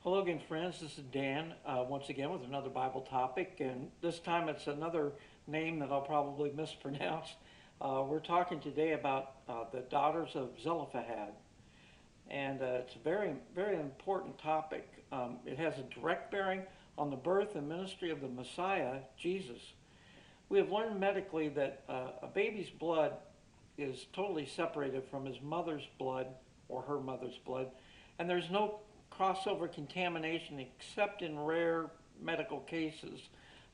Hello again, friends. This is Dan once again with another Bible topic, and this time it's another name that I'll probably mispronounce. We're talking today about the daughters of Zelophehad, and it's a very, very important topic. It has a direct bearing on the birth and ministry of the Messiah, Jesus. We have learned medically that a baby's blood is totally separated from his mother's blood or her mother's blood, and there's no crossover contamination except in rare medical cases.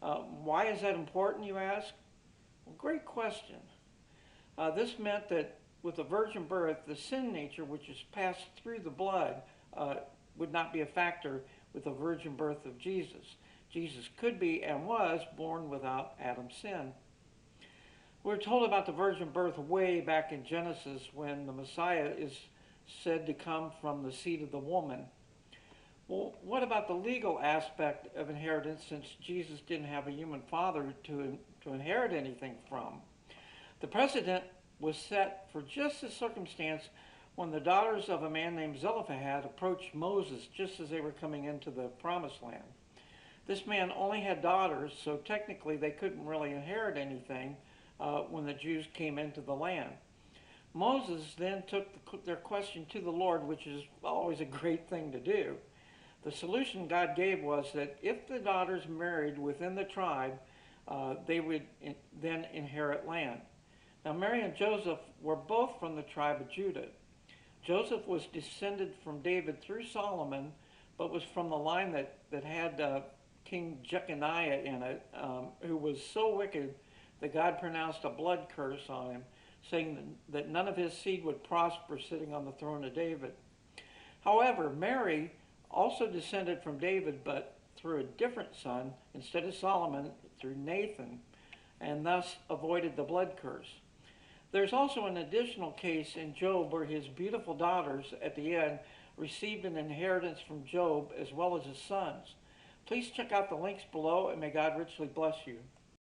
Why is that important, you ask? Well, great question. This meant that with a virgin birth, the sin nature, which is passed through the blood, would not be a factor with the virgin birth of Jesus. Jesus could be and was born without Adam's sin. We're told about the virgin birth way back in Genesis when the Messiah is said to come from the seed of the woman. Well, what about the legal aspect of inheritance, since Jesus didn't have a human father to inherit anything from? The precedent was set for just this circumstance when the daughters of a man named Zelophehad approached Moses just as they were coming into the promised land. This man only had daughters, so technically they couldn't really inherit anything when the Jews came into the land. Moses then took their question to the Lord, which is always a great thing to do. The solution God gave was that if the daughters married within the tribe, they would then inherit land. Now, Mary and Joseph were both from the tribe of Judah. Joseph was descended from David through Solomon, but was from the line that had King Jeconiah in it, who was so wicked that God pronounced a blood curse on him, saying that none of his seed would prosper sitting on the throne of David. However, Mary also descended from David, but through a different son, instead of Solomon, through Nathan, and thus avoided the blood curse. There's also an additional case in Job where his beautiful daughters at the end received an inheritance from Job as well as his sons. Please check out the links below, and may God richly bless you.